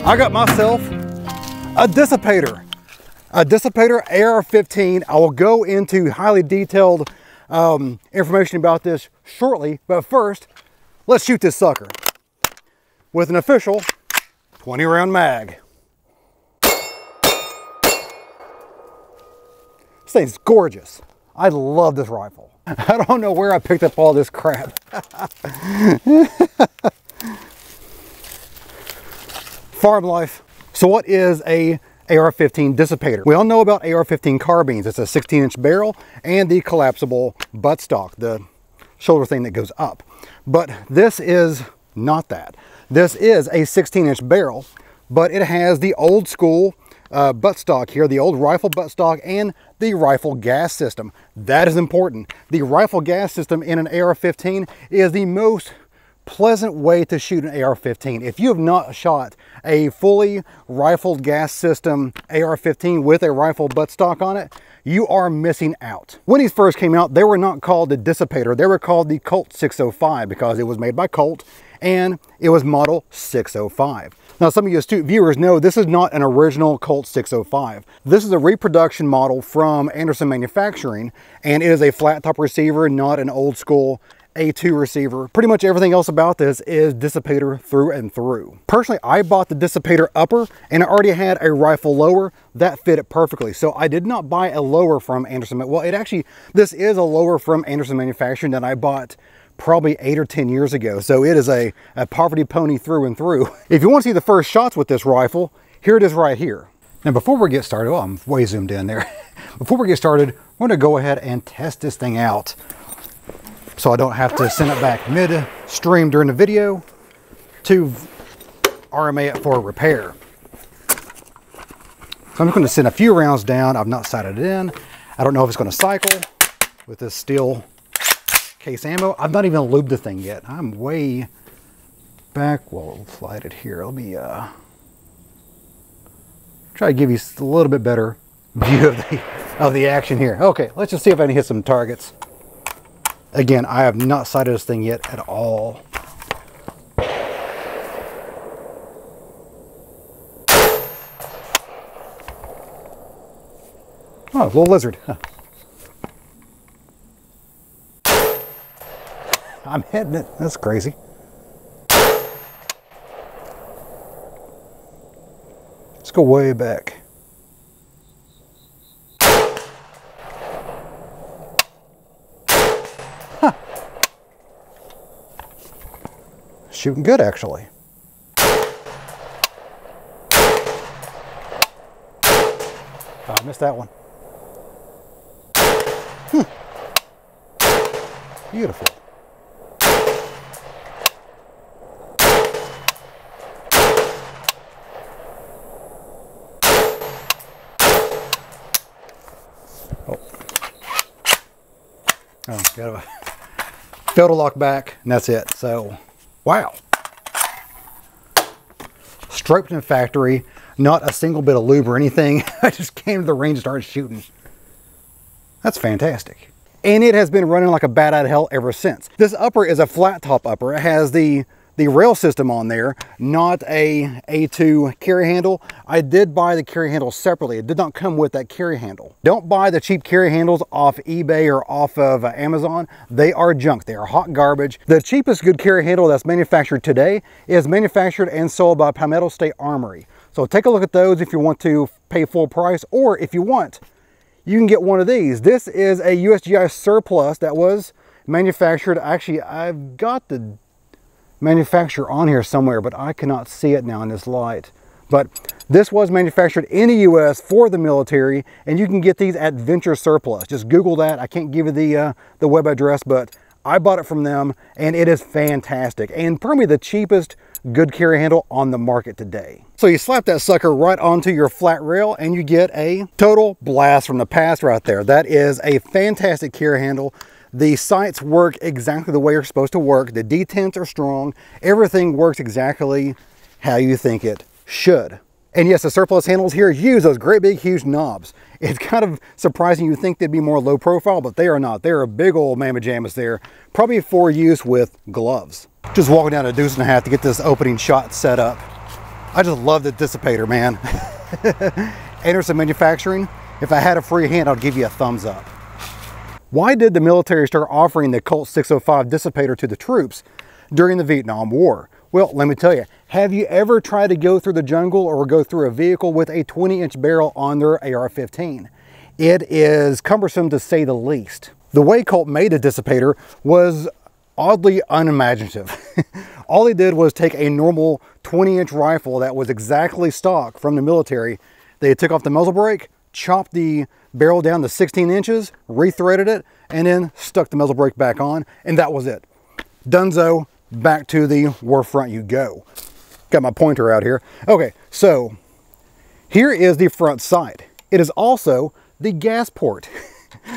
I got myself a Dissipator. A Dissipator AR-15. I will go into highly detailed information about this shortly, but first, let's shoot this sucker with an official 20 round mag. This thing's gorgeous. I love this rifle. I don't know where I picked up all this crap. Farm life. So what is a AR-15 Dissipator? We all know about AR-15 carbines. It's a 16-inch barrel and the collapsible buttstock, the shoulder thing that goes up. But this is not that. This is a 16-inch barrel, but it has the old school buttstock here, the old rifle buttstock and the rifle gas system. That is important. The rifle gas system in an AR-15 is the most pleasant way to shoot an AR-15. If you have not shot a fully rifled gas system AR-15 with a rifle buttstock on it, you are missing out. When these first came out, they were not called the Dissipator. They were called the Colt 605 because it was made by Colt and it was model 605. Now, some of you astute viewers know this is not an original Colt 605. This is a reproduction model from Anderson Manufacturing, and it is a flat top receiver, not an old school A2 receiver. Pretty much everything else about this is Dissipator through and through. Personally, I bought the Dissipator upper and I already had a rifle lower that fit it perfectly. So I did not buy a lower from Anderson. Well, this is a lower from Anderson Manufacturing that I bought probably 8 or 10 years ago. So it is a poverty pony through and through. If you want to see the first shots with this rifle, here it is right here. Now before we get started, I'm way zoomed in there. Before we get started, we're gonna go ahead and test this thing out so I don't have to send it back mid-stream during the video to RMA it for repair. So I'm just gonna send a few rounds down. I've not sighted it in. I don't know if it's gonna cycle with this steel case ammo. I've not even lubed the thing yet. I'm way back. Well, we'll slide it here. Let me try to give you a little bit better view of the action here. Okay, let's just see if I can hit some targets. Again, I have not sighted this thing yet at all. Oh, a little lizard. Huh. I'm hitting it. That's crazy. Let's go way back. Huh. Shooting good, actually. Oh, I missed that one. Beautiful. Oh, got a failed to lock back, and that's it. So, wow. Striped in the factory, not a single bit of lube or anything. I just came to the range and started shooting. That's fantastic. And it has been running like a bat out of hell ever since. This upper is a flat top upper. It has the rail system on there, not a A2 carry handle. I did buy the carry handle separately. It did not come with that carry handle. Don't buy the cheap carry handles off eBay or off of Amazon. They are junk. They are hot garbage. The cheapest good carry handle that's manufactured today is manufactured and sold by Palmetto State Armory. So take a look at those if you want to pay full price, or if you want, you can get one of these. This is a USGI surplus that was manufactured. Actually, I've got the manufacturer on here somewhere, but I cannot see it now in this light. But this was manufactured in the US for the military, and you can get these at Venture Surplus. Just Google that. I can't give you the web address, but I bought it from them, and it is fantastic. And probably the cheapest good carry handle on the market today. So you slap that sucker right onto your flat rail, and you get a total blast from the past right there. That is a fantastic carry handle. The sights work exactly the way you're supposed to work. The detents are strong. Everything works exactly how you think it should. And yes, the surplus handles here use those great big huge knobs. It's kind of surprising. You think they'd be more low profile, but they are not. They're a big old mamma jammas there, probably for use with gloves. Just walking down a Deuce and a half to get this opening shot set up. I just love the Dissipator, man. Anderson Manufacturing, if I had a free hand, I'd give you a thumbs up. Why did the military start offering the Colt 605 Dissipator to the troops during the Vietnam War? Well, let me tell you, have you ever tried to go through the jungle or go through a vehicle with a 20-inch barrel on their AR-15? It is cumbersome to say the least. The way Colt made the Dissipator was oddly unimaginative. All they did was take a normal 20-inch rifle that was exactly stock from the military. They took off the muzzle brake, chopped the barrel down to 16 inches, rethreaded it, and then stuck the muzzle brake back on, and that was it. Dunzo, back to the war front you go. Got my pointer out here. Okay, so here is the front sight. It is also the gas port.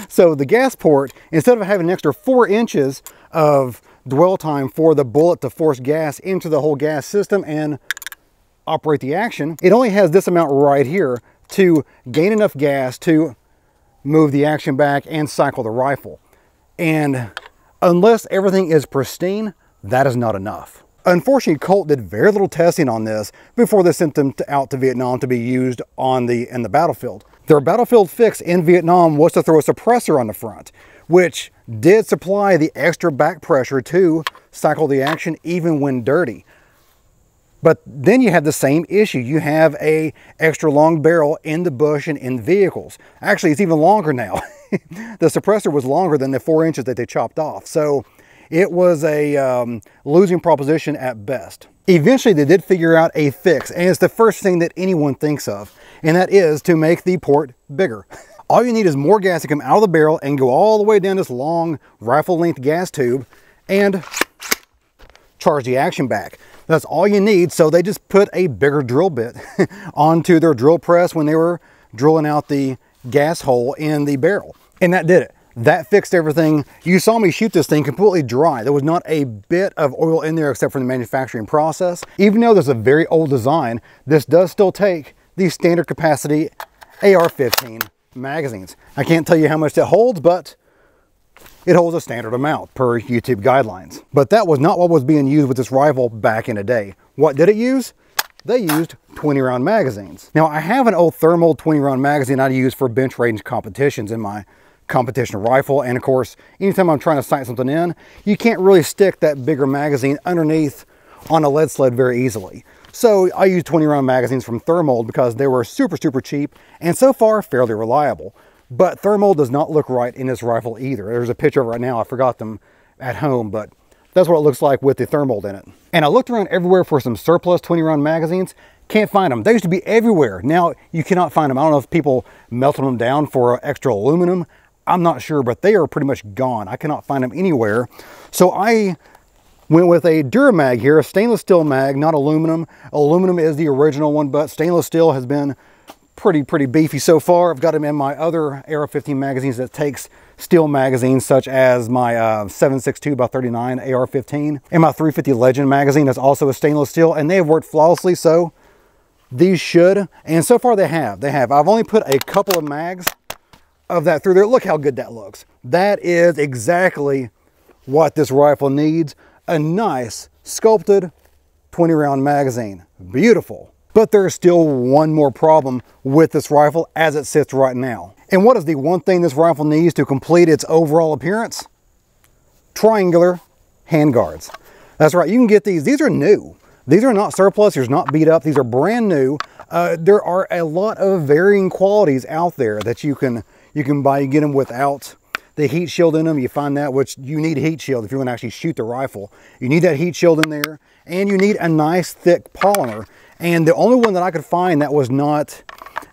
So the gas port, instead of having an extra 4 inches of dwell time for the bullet to force gas into the whole gas system and operate the action, it only has this amount right here to gain enough gas to move the action back and cycle the rifle. And unless everything is pristine, that is not enough. Unfortunately, Colt did very little testing on this before they sent them out to Vietnam to be used in the battlefield. Their battlefield fix in Vietnam was to throw a suppressor on the front, which did supply the extra back pressure to cycle the action even when dirty. But then you have the same issue. You have a extra long barrel in the bush and in vehicles. Actually, it's even longer now. The suppressor was longer than the 4 inches that they chopped off. So it was a losing proposition at best. Eventually, they did figure out a fix, and it's the first thing that anyone thinks of, and that is to make the port bigger. All you need is more gas to come out of the barrel and go all the way down this long rifle-length gas tube and charge the action back. That's all you need, so they just put a bigger drill bit onto their drill press when they were drilling out the gas hole in the barrel. And that did it. That fixed everything. You saw me shoot this thing completely dry. There was not a bit of oil in there except for the manufacturing process. Even though there's a very old design, this does still take the standard capacity AR-15 magazines. I can't tell you how much that holds, but it holds a standard amount per YouTube guidelines. But that was not what was being used with this rifle back in the day. What did it use? They used 20-round magazines. Now, I have an old thermal 20-round magazine I use for bench range competitions in my competition rifle, and of course, anytime I'm trying to sight something in, you can't really stick that bigger magazine underneath on a lead sled very easily. So I use 20-round magazines from Thermold because they were super cheap and so far fairly reliable. But Thermold does not look right in this rifle either. There's a picture of it right now. I forgot them at home, but that's what it looks like with the Thermold in it. And I looked around everywhere for some surplus 20-round magazines. Can't find them. They used to be everywhere. Now you cannot find them. I don't know if people melted them down for extra aluminum. I'm not sure, but they are pretty much gone. I cannot find them anywhere. So I went with a Duramag here, a stainless steel mag, not aluminum. Aluminum is the original one, but stainless steel has been pretty beefy so far. I've got them in my other AR-15 magazines that takes steel magazines, such as my 7.62x39 AR-15 and my 350 Legend magazine that's also a stainless steel, and they have worked flawlessly. So these should, and so far they have. I've only put a couple of mags of that through there. Look how good that looks. That is exactly what this rifle needs. A nice sculpted 20-round magazine. Beautiful. But there's still one more problem with this rifle as it sits right now. And what is the one thing this rifle needs to complete its overall appearance? Triangular handguards. That's right, you can get these. These are new. These are not surplus, these are not beat up, these are brand new. There are a lot of varying qualities out there that you can buy. You get them without the heat shield in them. You find that, which you need a heat shield if you want to actually shoot the rifle. You need that heat shield in there, and you need a nice thick polymer. And the only one that I could find that was not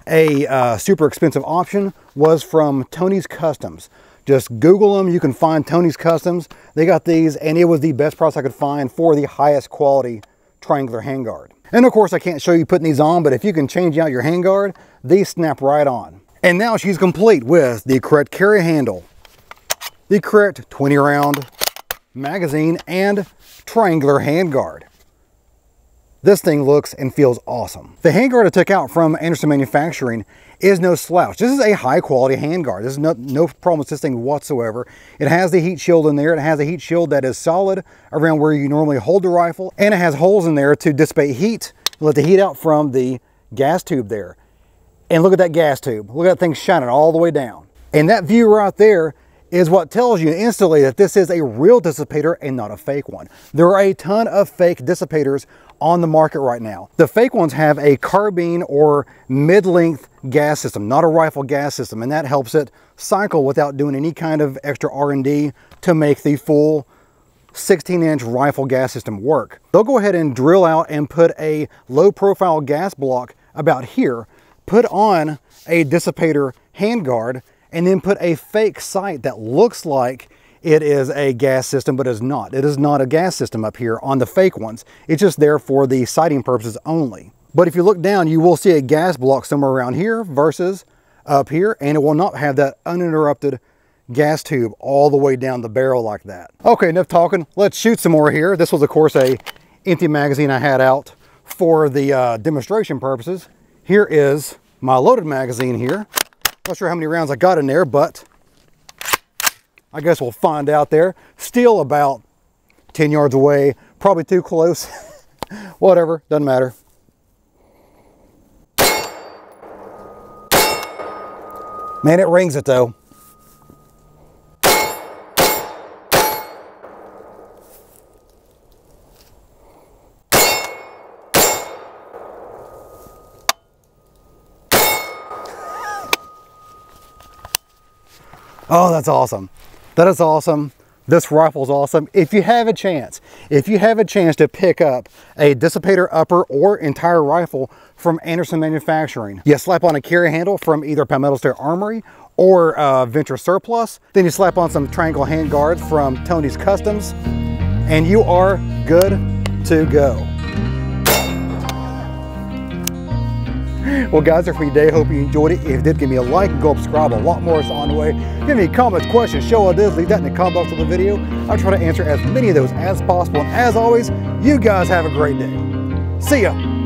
a super expensive option was from Tony's Customs. Just Google them, you can find Tony's Customs. They got these, and it was the best price I could find for the highest quality triangular handguard. And of course, I can't show you putting these on, but if you can change out your handguard, these snap right on. And now she's complete with the correct carry handle, the correct 20-round magazine, and triangular handguard. This thing looks and feels awesome. The handguard I took out from Anderson Manufacturing is no slouch. This is a high quality handguard. There's no problem with this thing whatsoever. It has the heat shield in there. It has a heat shield that is solid around where you normally hold the rifle, and it has holes in there to dissipate heat let the heat out from the gas tube there. And look at that gas tube. Look at that thing shining all the way down. And that view right there is what tells you instantly that this is a real dissipator and not a fake one. There are a ton of fake dissipators on the market right now. The fake ones have a carbine or mid-length gas system, not a rifle gas system, and that helps it cycle without doing any kind of extra R&D to make the full 16-inch rifle gas system work. They'll go ahead and drill out and put a low-profile gas block about here, put on a dissipator handguard, and then put a fake sight that looks like it is a gas system, but is not. It is not a gas system up here on the fake ones. It's just there for the sighting purposes only. But if you look down, you will see a gas block somewhere around here versus up here, and it will not have that uninterrupted gas tube all the way down the barrel like that. Okay, enough talking. Let's shoot some more here. This was, of course, a empty magazine I had out for the demonstration purposes. Here is my loaded magazine here. Not sure how many rounds I got in there, but I guess we'll find out there. Still about 10 yards away, probably too close. Whatever, doesn't matter. Man, it rings it though. Oh, that's awesome. That is awesome. This rifle is awesome. If you have a chance to pick up a Dissipator upper or entire rifle from Anderson Manufacturing, you slap on a carry handle from either Palmetto State Armory or Venture Surplus, then you slap on some triangle hand guards from Tony's Customs, and you are good to go. Well guys, that's for today. Hope you enjoyed it. If you did, give me a like, go subscribe. A lot more is on the way. Give me comments, questions, show ideas, leave that in the comment box of the video. I'll try to answer as many of those as possible. And as always, you guys have a great day. See ya.